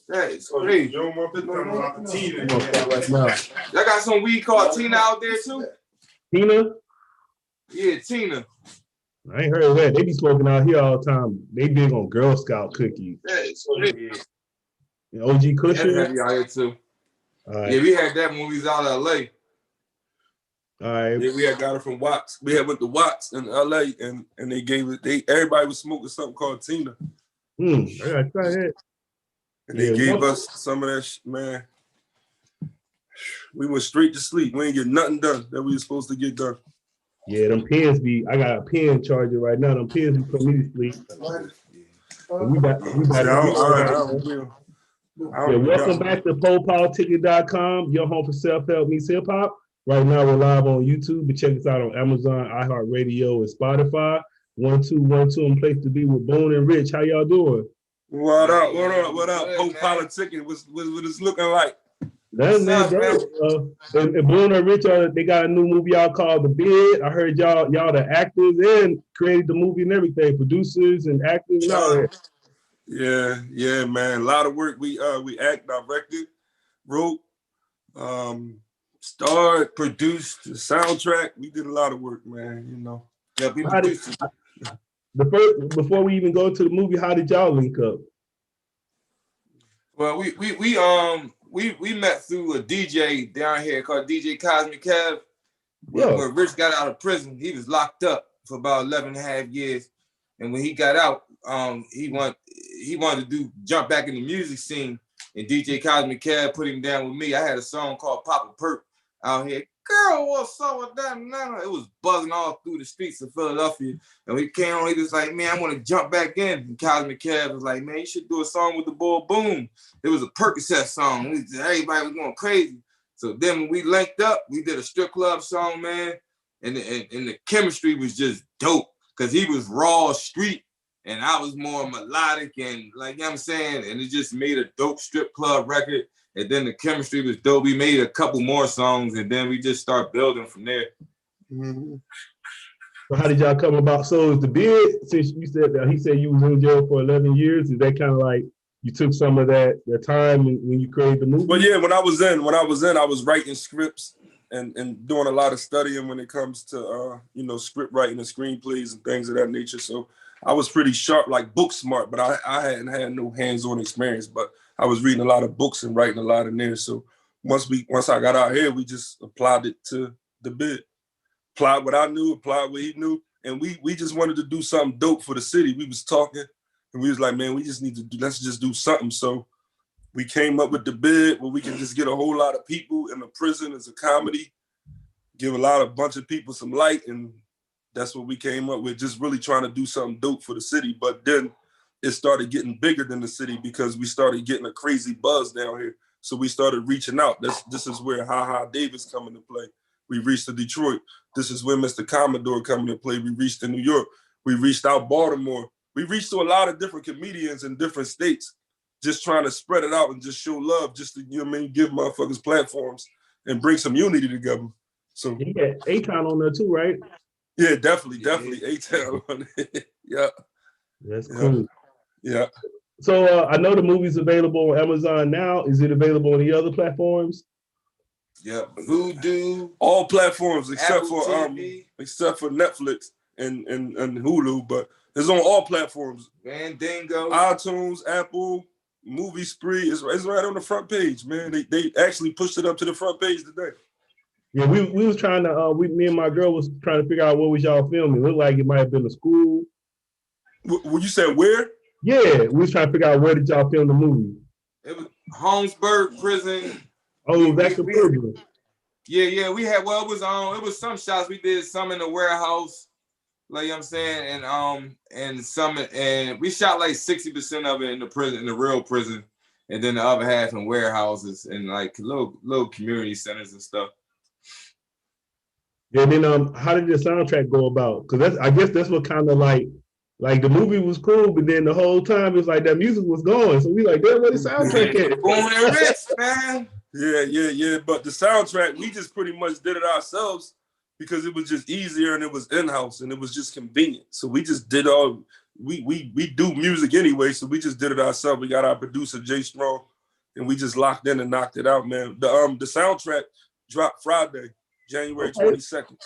That is crazy. You don't want to come out the Tina. Right now. Y'all got some weed called Tina out there too? Tina? Yeah, Tina. I ain't heard of that. They be smoking out here all the time. They big on Girl Scout cookies. That is crazy. OG Cushion? That's heavy out here too. Right. Yeah, we had that when we was out of LA. All right. Yeah, we had got it from Watts. We had went to Watts in LA and they gave it, everybody was smoking something called Tina. I gotta try that. And they gave us some of that man. We went straight to sleep. We ain't get nothing done that we were supposed to get done. Yeah, them pens I got a pen charger right now. Them pens be put me to sleep. Welcome back to PoPolitickin.com, your home for self-help meets hip-hop. Right now we're live on YouTube, but check us out on Amazon, iHeartRadio, and Spotify. 1-2-1-2 place to be with Boone and Rich. How y'all doing? What up? PoPolitickin, what it's looking like? That's and Boone and Rich, they got a new movie y'all called The Bid. I heard y'all the actors and created the movie and everything, producers and actors and all that. Yeah, man. A lot of work. We act, directed, wrote, starred, produced, the soundtrack. We did a lot of work, man. You know. Yeah, we produced it. Before we even go to the movie, how did y'all link up? Well, we met through a DJ down here called DJ Cosmic Kev. When Rich got out of prison, he was locked up for about 11 and a half years. And when he got out, he wanted to jump back in the music scene. And DJ Cosmic Kev put him down with me. I had a song called Papa Perk out here. Girl, what's up with that? It was buzzing all through the streets of Philadelphia. And we came on, he was like, man, I want to jump back in. And Cosmic Kev was like, man, you should do a song with the boy Boone. It was a Percocet song. Everybody was going crazy. So then when we linked up, we did a strip club song, man. And the chemistry was just dope. Because he was raw street and I was more melodic and like, you know what I'm saying? And it just made a dope strip club record. And then the chemistry was dope. We made a couple more songs and then we just start building from there. Mm-hmm. So how did y'all come about? So is The Bid, since you said that he said you was in jail for 11 years, is that kind of like you took some of that time when you created the movie? Well, yeah, when I was in, I was writing scripts and doing a lot of studying when it comes to script writing and screenplays and things of that nature. So I was pretty sharp, like book smart, but I hadn't had no hands-on experience. But I was reading a lot of books and writing a lot in there. So once I got out here, we just applied it to The Bid. Applied what I knew, applied what he knew, and we just wanted to do something dope for the city. We was talking, and we was like, man, we just need to let's just do something. So we came up with The Bid where we can just get a whole lot of people in the prison as a comedy, give a bunch of people some light, and that's what we came up with, just really trying to do something dope for the city. But then it started getting bigger than the city because we started getting a crazy buzz down here. So we started reaching out. This is where Ha Ha Davis come into play. We reached to Detroit. This is where Mr. Commodore come into play. We reached to New York. We reached out Baltimore. We reached to a lot of different comedians in different states, just trying to spread it out and just show love, just to, give motherfuckers platforms and bring some unity together. So you got A-Town on there too, right? Yeah, definitely A-Town on it. Yeah. That's cool. Yeah. So I know the movie's available on Amazon now. Is it available on the other platforms? Yeah, Voodoo. All platforms except Apple for Netflix and Hulu, but it's on all platforms. Mandingo, iTunes, Apple, Movie Spree. It's right on the front page, man. They actually pushed it up to the front page today. Yeah, we was trying to me and my girl was trying to figure out what was y'all filming. It looked like it might have been a school. When you said where? Yeah, we was trying to figure out where did y'all film the movie. It was Holmesburg prison. Oh, that's the prison. Yeah. We had it was some shots. We did some in the warehouse, like you know what I'm saying, and we shot like 60% of it in the prison, in the real prison, and then the other half in warehouses and like little community centers and stuff. Yeah, then how did the soundtrack go about? Because I guess that's what kind of like the movie was cool, but then the whole time it's like that music was going. So we like, damn, where the soundtrack at? Boone and Rich, man. Yeah. But the soundtrack, we just pretty much did it ourselves because it was just easier and it was in-house and it was just convenient. So we just did we do music anyway, so we just did it ourselves. We got our producer Jay Strong, and we just locked in and knocked it out, man. The soundtrack dropped Friday, January 22nd,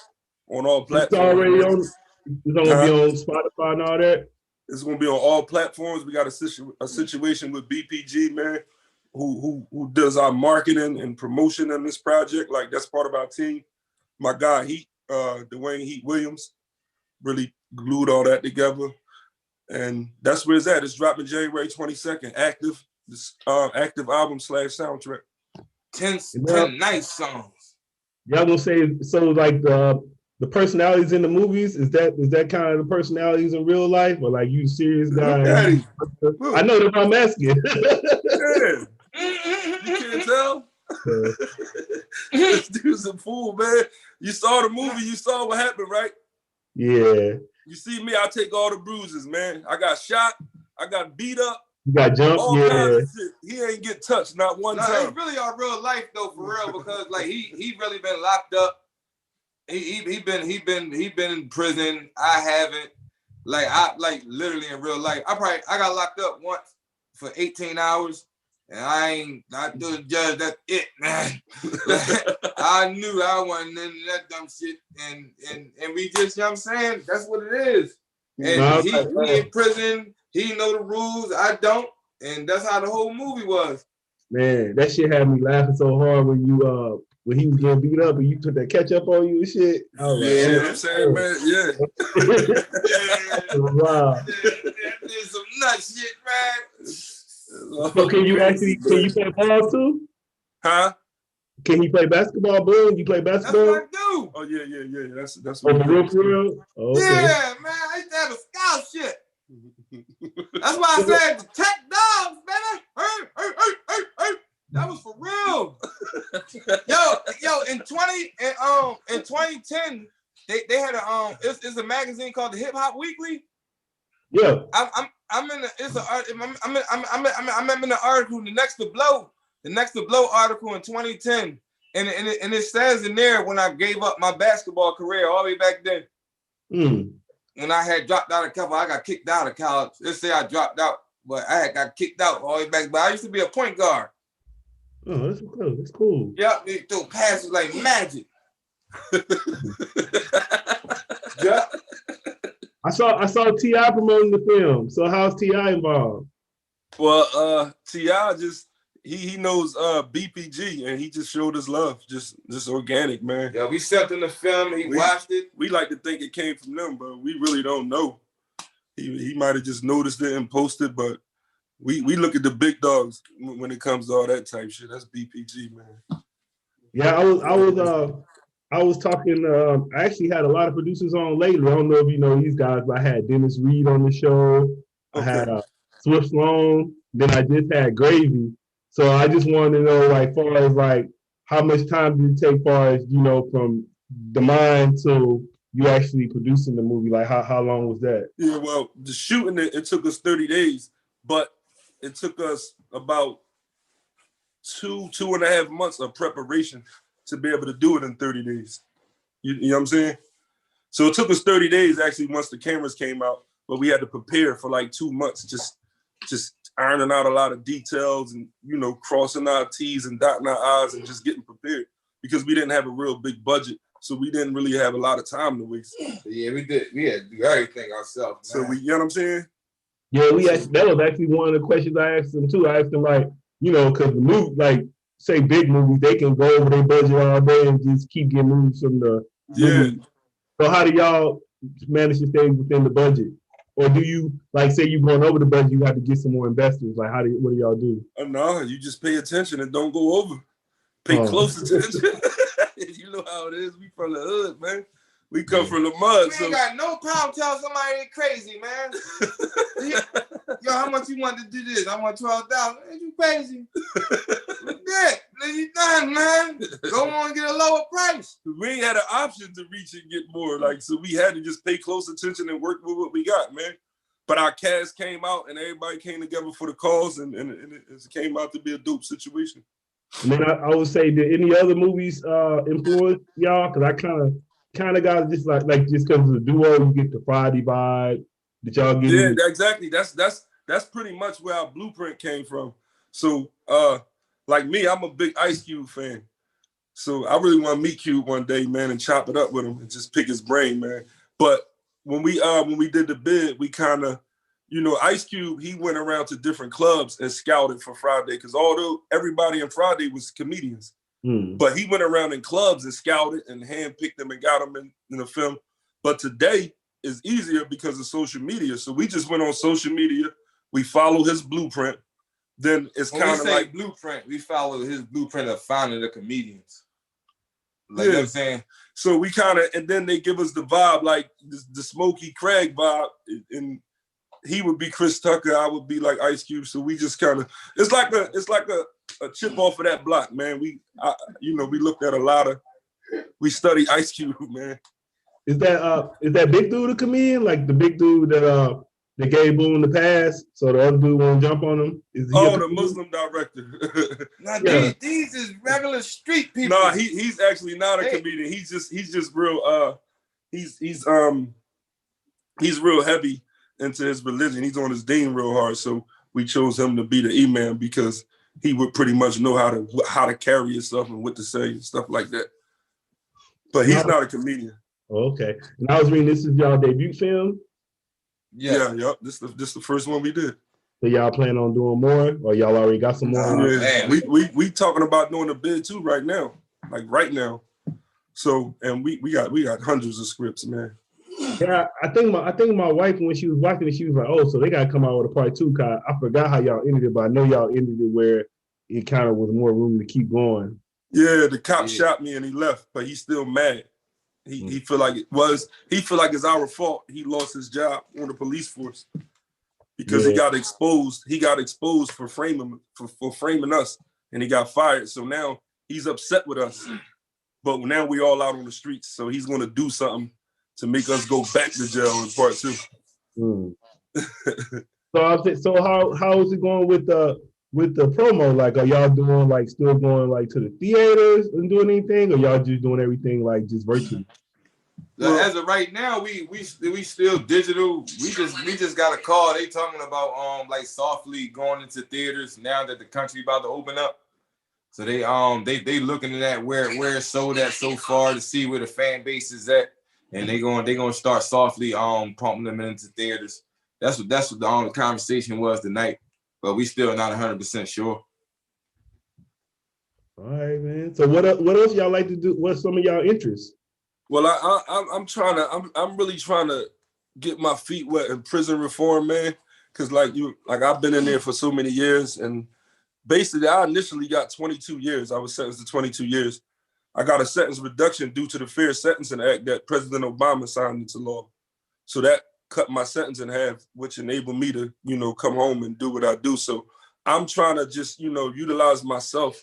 on all platforms. It's gonna be on Spotify and all that. It's gonna be on all platforms. We got a situation with BPG, man, who does our marketing and promotion in this project. Like, that's part of our team. My guy Dwayne Heat Williams really glued all that together, and that's where it's at. It's dropping January 22nd. Active album / soundtrack. 10 nice songs. Y'all gonna say so? Like the personalities in the movies, is that kind of the personalities in real life, or like you serious guy? I know that I'm asking. Yeah. You can't tell. This dude's a fool, man. You saw the movie, you saw what happened, right? Yeah. You see me, I take all the bruises, man. I got shot, I got beat up. You got jumped, all kinds of shit. He ain't get touched, not one time. It's really our real life though, for real, because like he really been locked up. He been in prison. I haven't. Like literally in real life. I got locked up once for 18 hours. And I told the judge, that's it, man. I knew I wasn't in that dumb shit. And we just, you know what I'm saying? That's what it is. And he in prison, he know the rules, I don't. And that's how the whole movie was. Man, that shit had me laughing so hard when you when he was getting beat up and you put that ketchup on you and shit. Oh yeah, you know what I'm saying, man. Yeah. Wow. There's some nut shit, man. So can you play ball too? Huh? Can you play basketball, Boone? You play basketball? That's what I do. Oh yeah. That's what real? Oh, okay. Yeah, man. I used to have a scholarship. That's why I said the tech dogs, baby. Hey. That was for real. Yo, in 2010, they had it's a magazine called the Hip Hop Weekly. Yeah. I'm in the article, the Next to Blow article in 2010. And it says in there when I gave up my basketball career all the way back then. When I had dropped out of college, I got kicked out of college. Let's say I dropped out, but I had got kicked out all the way back. But I used to be a point guard. Oh, that's cool. That's cool. Yep, they threw passes like magic. Yeah. I saw T.I. promoting the film. So how's T.I. involved? Well, T.I. just he knows BPG and he just showed his love, just organic, man. Yeah, we stepped in the film. He watched it. We like to think it came from them, but we really don't know. He might have just noticed it and posted, but we look at the big dogs when it comes to all that type shit. That's BPG, man. Yeah, I was talking. I actually had a lot of producers on lately. I don't know if you know these guys, but I had Dennis Reed on the show. I had Swift Sloan. Then I just had Gravy. So I just wanted to know, like, far as like, how much time did it take, far as from the mind to you actually producing the movie? Like, how long was that? Yeah, well, the shooting it took us 30 days, but it took us about 2.5 months of preparation to be able to do it in 30 days. You know what I'm saying? So it took us 30 days actually once the cameras came out, but we had to prepare for like 2 months, just ironing out a lot of details and, crossing our T's and dotting our I's and just getting prepared because we didn't have a real big budget. So we didn't really have a lot of time to waste. Yeah, we did. We had to do everything ourselves. Man. So you know what I'm saying? Yeah, that was actually one of the questions I asked them too. I asked them like, because the movie, like, say big movies, they can go over their budget all day and just keep getting movies from the movie. So how do y'all manage to stay within the budget? Or do you, like, say you're going over the budget, you have to get some more investors? Like, what do y'all do? No, you just pay attention and don't go over. Pay close attention. You know how it is. We from the hood, man. We come from the mud. We ain't got no problem telling somebody they crazy, man. Yo, how much you want to do this? I want $12,000. Ain't you crazy? Look that. You done, man. Go on and get a lower price. We ain't had an option to reach and get more. So we had to just pay close attention and work with what we got, man. But our cast came out and everybody came together for the cause and it came out to be a dope situation. And then I would say, did any other movies influence y'all? Because I kind of got just like just because of the duo, you get the Friday vibe. Did y'all get? Yeah, exactly. That's pretty much where our blueprint came from. So, like me, I'm a big Ice Cube fan. So I really want to meet Cube one day, man, and chop it up with him and just pick his brain, man. But when we did the bid, we kind of, Ice Cube, he went around to different clubs and scouted for Friday, because although everybody in Friday was comedians, but he went around in clubs and scouted and handpicked them and got them in the film. But today is easier because of social media. So we just went on social media. We follow his blueprint. Then it's kind of like blueprint. We follow his blueprint of finding the comedians. Like, yeah. You know what I'm saying? So we kind of, and then they give us the vibe, like the Smokey Craig vibe, and he would be Chris Tucker, I would be like Ice Cube. So we just kind of, it's like a chip off of that block, man. We looked at we studied Ice Cube, man. Is that big dude a comedian? Like the big dude that gave Boone the pass, so the other dude won't jump on him? Is he the Muslim director? Now these is regular street people. No, he's actually not a comedian. He's just real. He's real heavy into his religion. He's on his deen real hard. So we chose him to be the imam because he would pretty much know how to carry himself and what to say and stuff like that. But he's not a comedian. Okay. And I was reading, this is y'all debut film? Yeah. This the first one we did. So y'all plan on doing more, or y'all already got some more? Yeah, we talking about doing a bid too right now, like right now. So, and we got hundreds of scripts, man. Yeah, I think my wife, when she was watching it, she was like, "Oh, so they got to come out with a part 2." Cause I forgot how y'all ended it, but I know y'all ended it where it kind of was more room to keep going. Yeah, the cop shot me and he left, but he's still mad. He feel like it's our fault. He lost his job on the police force because he got exposed. He got exposed for framing us, and he got fired. So now he's upset with us. But now we all out on the streets, so he's going to do something to make us go back to jail in part 2. So how is it going with the promo? Like, are y'all doing like still going like to the theaters and doing anything, or y'all just doing everything like just virtually? As of right now, we still digital. We just got a call. They talking about like softly going into theaters now that the country about to open up. So they looking at where it's sold at so far to see where the fan base is at, and they gonna start softly pumping them into theaters. That's what the conversation was tonight, but we still not 100% sure. All right, man. So what else y'all like to do? What's some of y'all interests? Well, I'm really trying to get my feet wet in prison reform, man. Cause like I've been in there for so many years, and basically I initially got 22 years. I was sentenced to 22 years. I got a sentence reduction due to the Fair Sentencing Act that President Obama signed into law. So that cut my sentence in half, which enabled me to, come home and do what I do. So I'm trying to just, utilize myself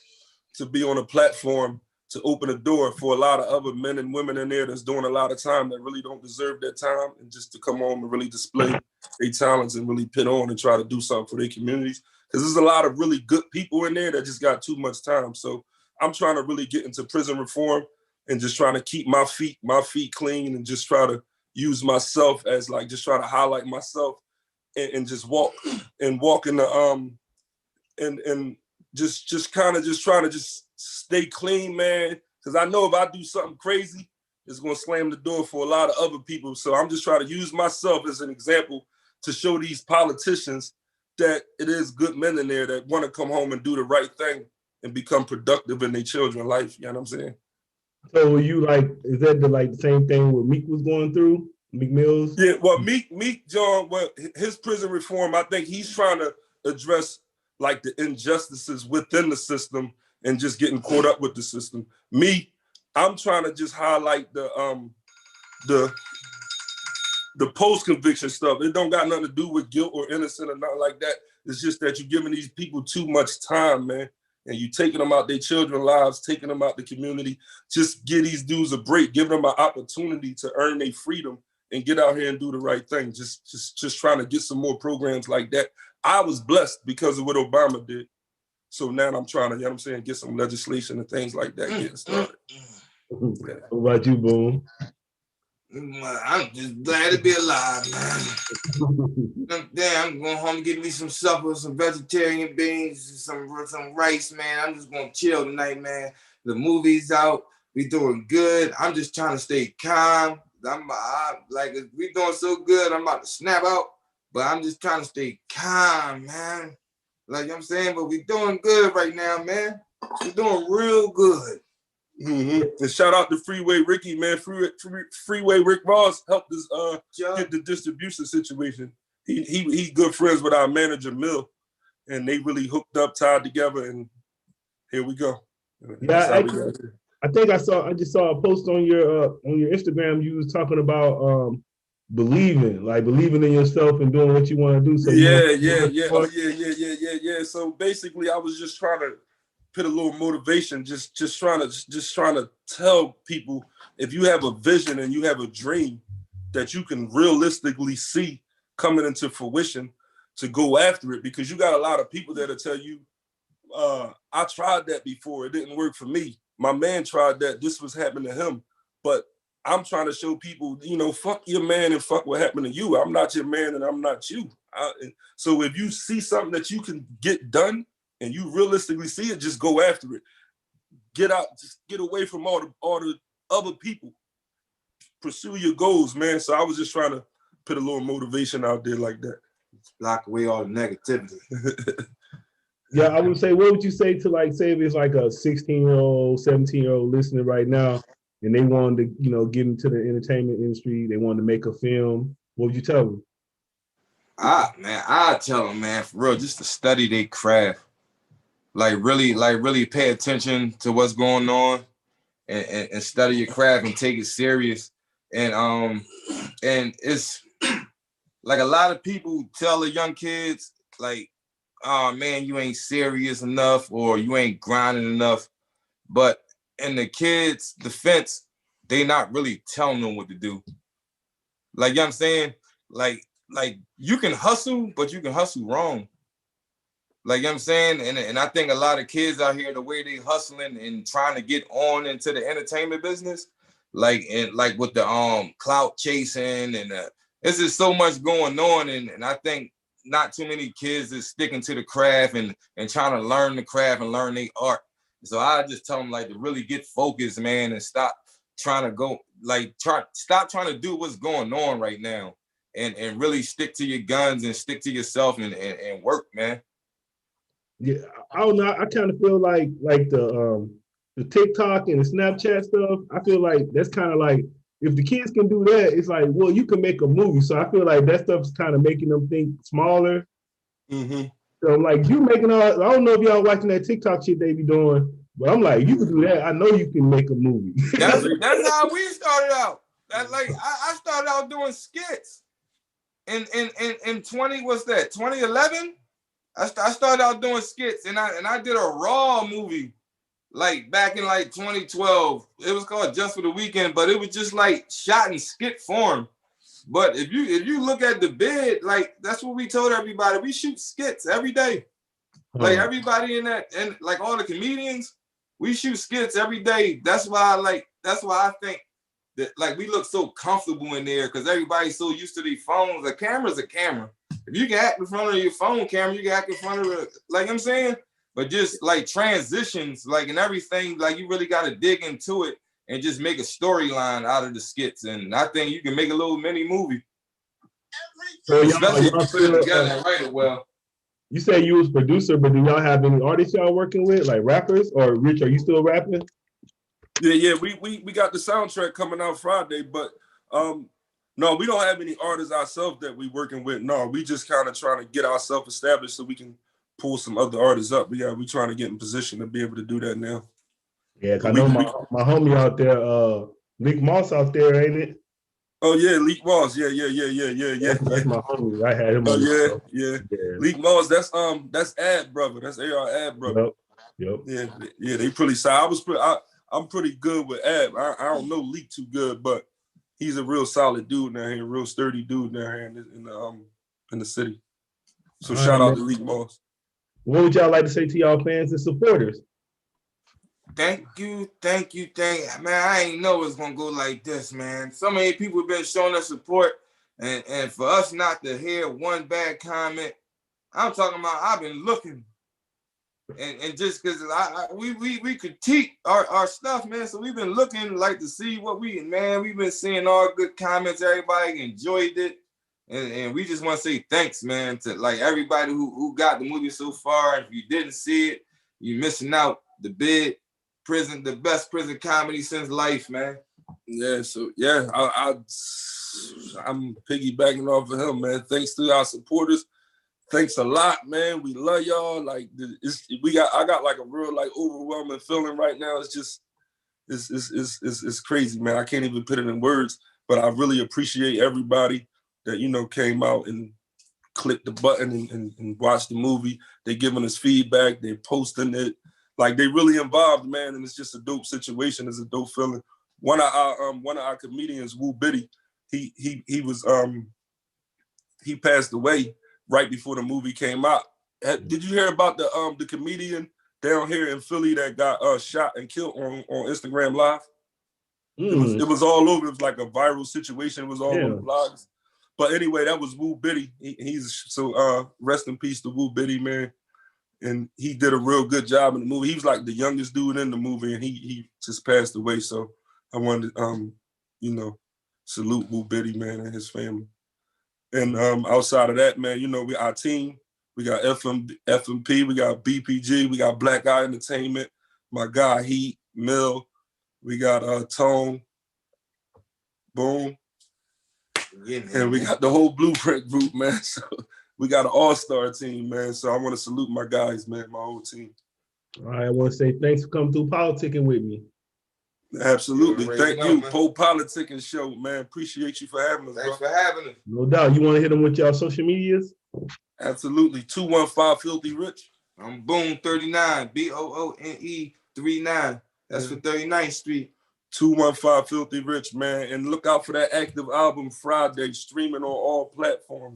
to be on a platform to open a door for a lot of other men and women in there that's doing a lot of time that really don't deserve that time, and just to come home and really display their talents and really put on and try to do something for their communities. Because there's a lot of really good people in there that just got too much time. So I'm trying to really get into prison reform and just trying to keep my feet clean, and just try to use myself as like, just try to highlight myself and just walk in the and just kind of just trying to just stay clean, man. Because I know if I do something crazy, it's gonna slam the door for a lot of other people. So I'm just trying to use myself as an example to show these politicians that it is good men in there that want to come home and do the right thing and become productive in their children's life. You know what I'm saying? So you is that the same thing what Meek was going through? Meek Mills? Yeah, well, Meek John, his prison reform, I think he's trying to address like the injustices within the system and just getting caught up with the system. Me, I'm trying to just highlight the post-conviction stuff. It don't got nothing to do with guilt or innocent or nothing like that. It's just that you're giving these people too much time, man. And you taking them out their children's lives, taking them out the community. Just give these dudes a break, give them an opportunity to earn their freedom and get out here and do the right thing. Just trying to get some more programs like that. I was blessed because of what Obama did. So now I'm trying to, get some legislation and things like that getting started. What about you, Boone? I'm just glad to be alive, man. I'm going home and get me some supper, some vegetarian beans, some rice, man. I'm just gonna chill tonight, man. The movie's out. We doing good. I'm just trying to stay calm. Like we doing so good. I'm about to snap out, but I'm just trying to stay calm, man. Like I'm saying, but we doing good right now, man. We're doing real good. Mm-hmm. And shout out to Freeway Ricky, man. Freeway Rick Ross helped us get the distribution situation. He good friends with our manager Mill, and they really hooked up, tied together, and here we go. Yeah, I think I just saw a post on your Instagram. You was talking about believing in yourself and doing what you want to do. So yeah. So basically, I was just trying to put a little motivation, just trying to tell people, if you have a vision and you have a dream that you can realistically see coming into fruition, to go after it, because you got a lot of people that'll tell you, I tried that before, it didn't work for me. My man tried that, this was happening to him. But I'm trying to show people, fuck your man and fuck what happened to you. I'm not your man and I'm not you. So if you see something that you can get done and you realistically see it, just go after it. Get out, just get away from all the other people. Pursue your goals, man. So I was just trying to put a little motivation out there like that. Block away all the negativity. Yeah, I would say, what would you say to, like, say if it's like a 16-year-old, 17-year-old listening right now and they wanted to, get into the entertainment industry, they wanted to make a film, what would you tell them? I tell them, man, for real, just to study their craft. Like really pay attention to what's going on and study your craft and take it serious. And it's like a lot of people tell the young kids, like, oh man, you ain't serious enough or you ain't grinding enough. But in the kids' defense, they not really telling them what to do. Like, you know what I'm saying? Like you can hustle, but you can hustle wrong. Like, you know what I'm saying? And I think a lot of kids out here, the way they hustling and trying to get on into the entertainment business, like with the clout chasing and there's just so much going on. And I think not too many kids is sticking to the craft and trying to learn the craft and learn their art. So I just tell them, like, to really get focused, man, and stop trying to go, like, stop trying to do what's going on right now and really stick to your guns and stick to yourself and work, man. Yeah, I don't know. I kind of feel like the TikTok and the Snapchat stuff. I feel like that's kind of like, if the kids can do that, it's like, well, you can make a movie. So I feel like that stuff's kind of making them think smaller. Mm-hmm. So like, you making all, I don't know if y'all watching that TikTok shit they be doing, but I'm like, you can do that. I know you can make a movie. That's how we started out. I started out doing skits in 2011. I started out doing skits and I did a Raw movie like back in like 2012. It was called Just for the Weekend, but it was just like shot in skit form. But if you look at the bid, like, that's what we told everybody. We shoot skits every day. Like, everybody in that, and like all the comedians, we shoot skits every day. That's why I think that, like, we look so comfortable in there because everybody's so used to these phones. A camera's a camera. If you can act in front of your phone camera, you can act in front of it, like I'm saying. But just like transitions, like, and everything, like, you really got to dig into it and just make a storyline out of the skits. And I think you can make a little mini movie. So especially if you put it together and write it well. You say you was producer, but do y'all have any artists y'all working with, like rappers? Or Rich, are you still rapping? Yeah, we got the soundtrack coming out Friday, but no, we don't have any artists ourselves that we working with. No, we just kind of trying to get ourselves established so we can pull some other artists up. We trying to get in position to be able to do that now. Yeah, I know my homie out there, Meek Moss out there, ain't it? Oh yeah, Leak Moss. Yeah. That's my homie. I had him. Oh yeah. Leak Moss. That's Ad brother. That's AR Ad brother. Yep. Yeah. They pretty solid. I'm pretty good with Ad. I don't know Leak too good, but he's a real solid dude down here, real sturdy dude down here in the city. So shout out to Leak Moss. What would y'all like to say to y'all fans and supporters? Thank you. Man, I ain't know it's gonna go like this, man. So many people have been showing us support, and for us not to hear one bad comment, I'm talking about I've been looking, and just because we critique our stuff, man. So we've been looking like to see what we've been seeing all good comments, everybody enjoyed it. And we just want to say thanks, man, to like everybody who got the movie so far. If you didn't see it, you're missing out. The best prison comedy since life, man. Yeah, so yeah, I'm piggybacking off of him, man. Thanks to our supporters. Thanks a lot, man. We love y'all. Like I got like a real like overwhelming feeling right now. It's just it's crazy, man. I can't even put it in words, but I really appreciate everybody that, you know, came out and clicked the button and watched the movie. They giving us feedback. They posting it. Like they really involved, man. And it's just a dope situation. It's a dope feeling. One of our comedians, Woo Biddy, he passed away right before the movie came out. Did you hear about the comedian down here in Philly that got shot and killed on Instagram Live? It was all over. It was like a viral situation. It was all on the blogs. But anyway, that was Woo Biddy. He's so rest in peace to Woo Biddy, man. And he did a real good job in the movie. He was like the youngest dude in the movie, and he just passed away. So I wanted to you know, salute Woo Biddy, man, and his family. And outside of that, man, you know, our team, we got FMP, we got BPG, we got Black Eye Entertainment, my guy Heat, Mill, we got Tone, Boone, and we got the whole Blueprint group, man. So we got an all-star team, man. So I want to salute my guys, man, my whole team. All right, I want to say thanks for coming through politicking with me. Absolutely. Thank you. PoPolitickin show, man. Appreciate you for having us. Thanks for having us. No doubt. You want to hit them with y'all social medias? Absolutely. 215 Filthy Rich. I'm Boone 39, BOONE 39. That's for 39th Street. 215 Filthy Rich, man. And look out for that active album Friday, streaming on all platforms.